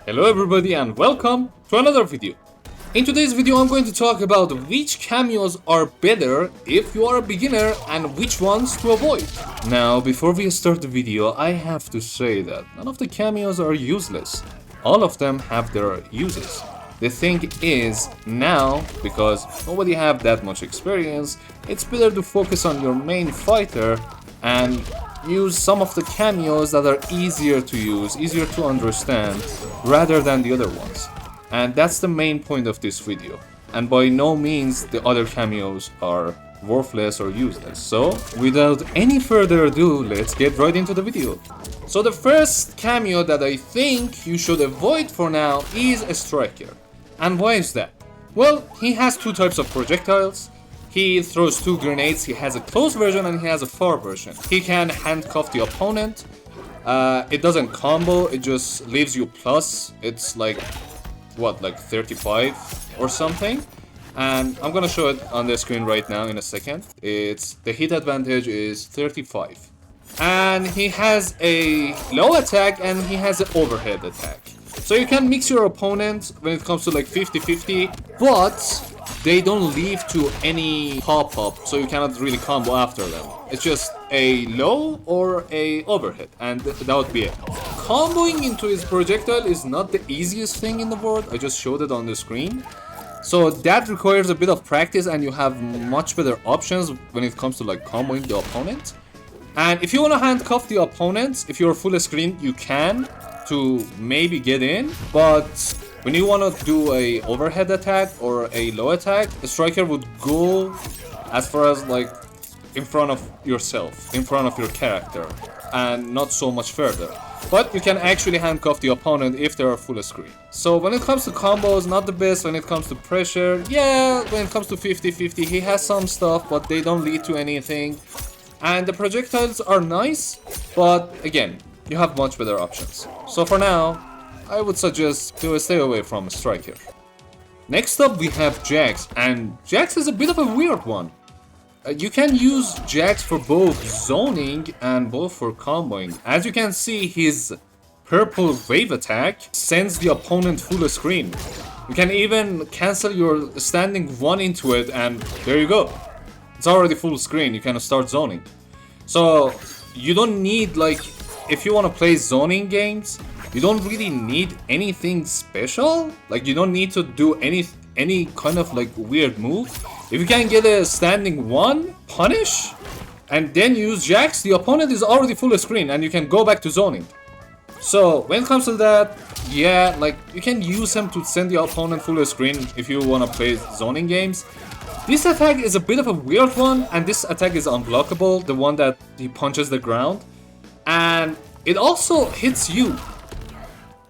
Hello everybody and welcome to another video. In today's video I'm going to talk about which cameos are better if you are a beginner and which ones to avoid. Now before we start the video I have to say that none of the cameos are useless. All of them have their uses. The thing is, now, because nobody have that much experience, it's better to focus on your main fighter and use some of the cameos that are easier to use, easier to understand, rather than the other ones. And that's the main point of this video. And by no means the other cameos are worthless or useless. So, without any further ado, let's get right into the video. So the first cameo that I think you should avoid for now is a striker. And why is that? Well, he has two types of projectiles. He throws two grenades. He has a close version and he has a far version. He can handcuff the opponent. It doesn't combo, it just leaves you plus. It's like, what, like 35 or something? And I'm gonna show it on the screen right now in a second. It's the hit advantage is 35. And he has a low attack and he has an overhead attack. So you can mix your opponent when it comes to like 50-50, but they don't leave to any pop-up, so you cannot really combo after them. It's just a low or a overhead, and that would be it. Comboing into his projectile is not the easiest thing in the world. I just showed it on the screen. So that requires a bit of practice and you have much better options when it comes to like comboing the opponent. And if you want to handcuff the opponents, if you're full screen, you can to maybe get in, but when you want to do a overhead attack or a low attack, the striker would go as far as like in front of yourself, in front of your character, and not so much further. But you can actually handcuff the opponent if they are full screen. So when it comes to combos, not the best. When it comes to pressure, yeah, when it comes to 50-50, he has some stuff, but they don't lead to anything. And the projectiles are nice, but again, you have much better options. So for now, I would suggest to stay away from a striker. Next up we have Jax, and Jax is a bit of a weird one. You can use Jax for both zoning and both for comboing. As you can see, his purple wave attack sends the opponent full screen. You can even cancel your standing one into it and there you go. It's already full screen, you can start zoning. So you don't need, like, if you want to play zoning games, you don't really need anything special. Like, you don't need to do any kind of like weird move. If you can get a standing one, punish, and then use Jax, the opponent is already full screen and you can go back to zoning. So when it comes to that, yeah, like you can use him to send the opponent full screen if you want to play zoning games. This attack is a bit of a weird one, and this attack is unblockable, the one that he punches the ground, and it also hits you.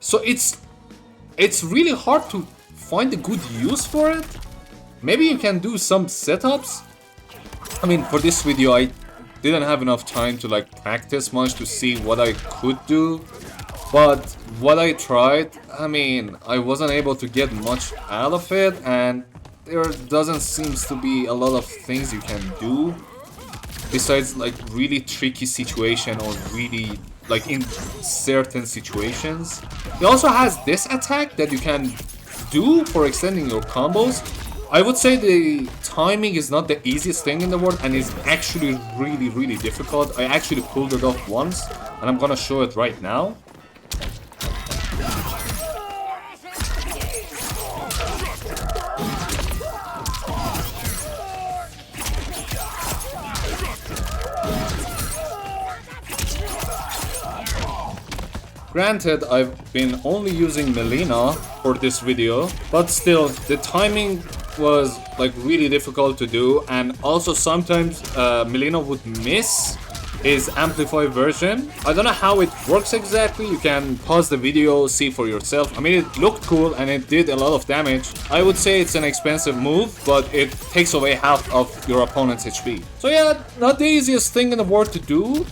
So it's really hard to find a good use for it. Maybe you can do some setups. I mean, for this video I didn't have enough time to like practice much to see what I could do. But what I tried, I mean, I wasn't able to get much out of it, and there doesn't seem to be a lot of things you can do besides like really tricky situation or really like in certain situations. He also has this attack that you can do for extending your combos. I would say the timing is not the easiest thing in the world and is actually really difficult. I actually pulled it off once and I'm gonna show it right now. Granted, I've been only using Melina for this video, but still, the timing was like really difficult to do, and also sometimes Melina would miss his amplified version. I don't know how it works exactly. You can pause the video, see for yourself. I mean, it looked cool and it did a lot of damage. I would say it's an expensive move, but it takes away half of your opponent's HP. So yeah, not the easiest thing in the world to do,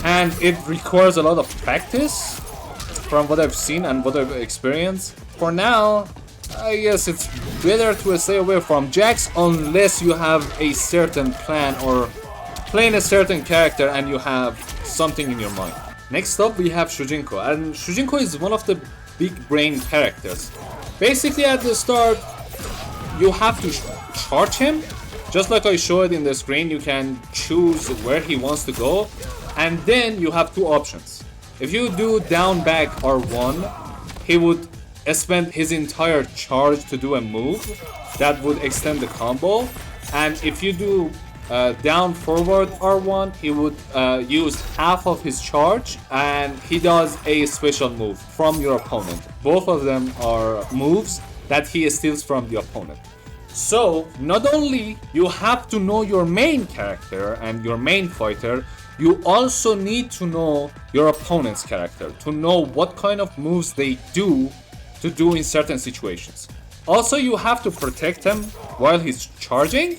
and it requires a lot of practice from what I've seen and what I've experienced. For now, I guess it's better to stay away from Jax unless you have a certain plan or playing a certain character and you have something in your mind. Next up we have Shujinko, and Shujinko is one of the big brain characters. Basically at the start, you have to charge him. Just like I showed in the screen, you can choose where he wants to go. And then you have two options. If you do down back R1, he would spend his entire charge to do a move that would extend the combo. And if you do down forward R1, he would use half of his charge and he does a special move from your opponent. Both of them are moves that he steals from the opponent. So not only you have to know your main character and your main fighter, you also need to know your opponent's character to know what kind of moves they do to do in certain situations. Also, you have to protect him while he's charging.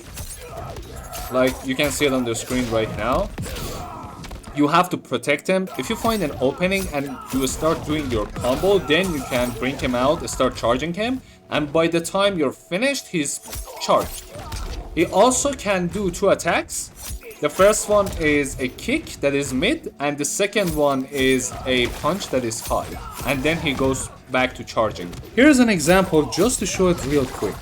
Like you can see it on the screen right now. You have to protect him. If you find an opening and you start doing your combo, then you can bring him out, start charging him, and by the time you're finished, he's charged. He also can do two attacks. The first one is a kick that is mid, and the second one is a punch that is high. And then he goes back to charging. Here's an example just to show it real quick.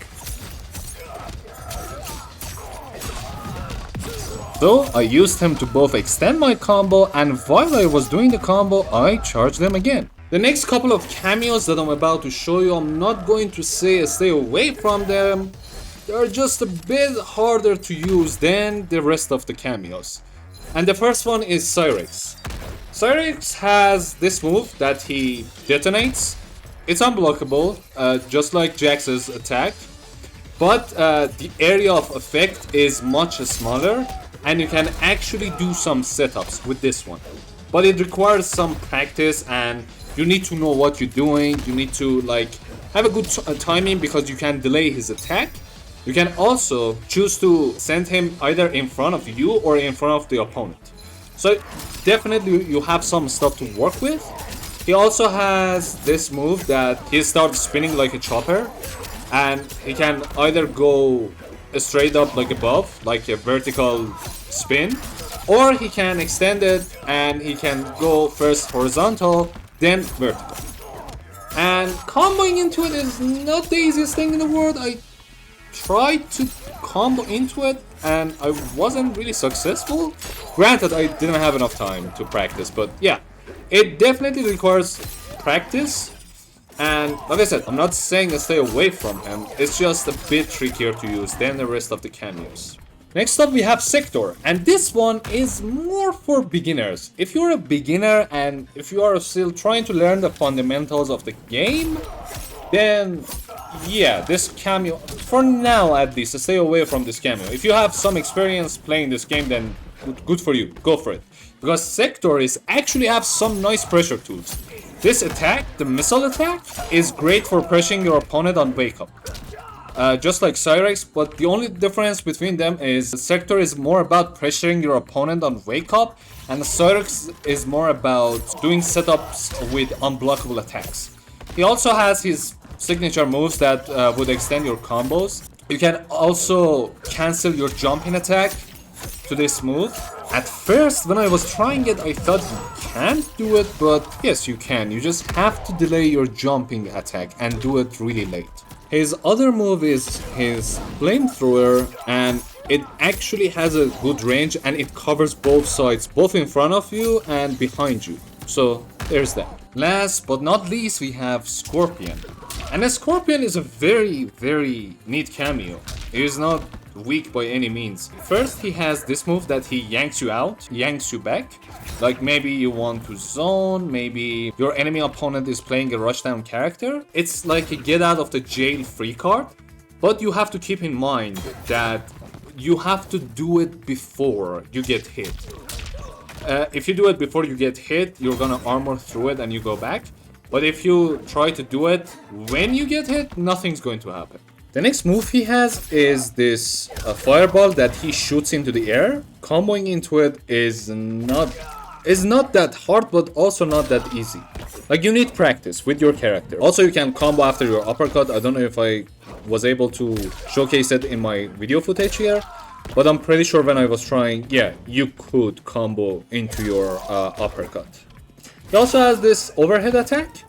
So I used him to both extend my combo, and while I was doing the combo, I charged them again. The next couple of cameos that I'm about to show you, I'm not going to say stay away from them. They're just a bit harder to use than the rest of the cameos. And the first one is Cyrex. Cyrex has this move that he detonates. It's unblockable, just like Jax's attack. But the area of effect is much smaller, and you can actually do some setups with this one. But it requires some practice, and you need to know what you're doing. You need to have a good timing because you can delay his attack. You can also choose to send him either in front of you or in front of the opponent. So definitely you have some stuff to work with. He also has this move that he starts spinning like a chopper, and he can either go straight up like above, like a vertical spin, or he can extend it and he can go first horizontal, then vertical. And comboing into it is not the easiest thing in the world. I tried to combo into it and I wasn't really successful. Granted, I didn't have enough time to practice, but yeah, it definitely requires practice. And like I said, I'm not saying to stay away from him, it's just a bit trickier to use than the rest of the cameos. Next up we have Sector, and this one is more for beginners. If you're a beginner and if you are still trying to learn the fundamentals of the game, then yeah, this cameo, for now at least, stay away from this cameo. If you have some experience playing this game, then good for you, go for it. Because Sector is actually have some nice pressure tools. This attack, the missile attack, is great for pressuring your opponent on wake up. Just like Cyrex, but the only difference between them is Sector is more about pressuring your opponent on wake up, and Cyrex is more about doing setups with unblockable attacks. He also has his signature moves that would extend your combos. You can also cancel your jumping attack to this move. At first, when I was trying it, I thought you can't do it, but yes, you can. You just have to delay your jumping attack and do it really late. His other move is his flamethrower, and it actually has a good range and it covers both sides, both in front of you and behind you. So there's that. Last but not least, we have Scorpion. And a Scorpion is a very neat cameo. It is not weak by any means. First, he has this move that he yanks you out, yanks you back. Like maybe you want to zone, maybe your enemy opponent is playing a rushdown character. It's like a get out of the jail free card, but you have to keep in mind that you have to do it before you get hit. If you do it before you get hit, you're gonna armor through it and you go back. But if you try to do it when you get hit, nothing's going to happen. The next move he has is this fireball that he shoots into the air. Comboing into it is not that hard, but also not that easy. Like, you need practice with your character. Also, you can combo after your uppercut. I don't know if I was able to showcase it in my video footage here, but I'm pretty sure when I was trying, yeah, you could combo into your uppercut. He also has this overhead attack.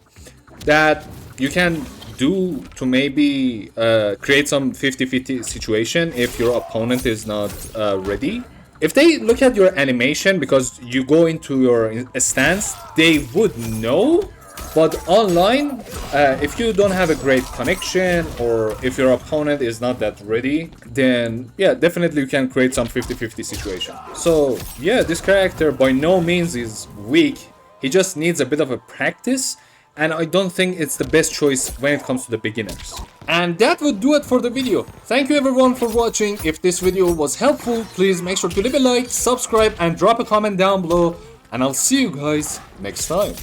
that you can do to maybe create some 50-50 situation if your opponent is not ready. If they look at your animation because you go into your stance, they would know. But online, if you don't have a great connection or if your opponent is not that ready, then yeah, definitely you can create some 50-50 situation. So yeah, this character by no means is weak. He just needs a bit of a practice, and I don't think it's the best choice when it comes to the beginners. And that would do it for the video. Thank you everyone for watching. If this video was helpful, please make sure to leave a like, subscribe, and drop a comment down below. And I'll see you guys next time.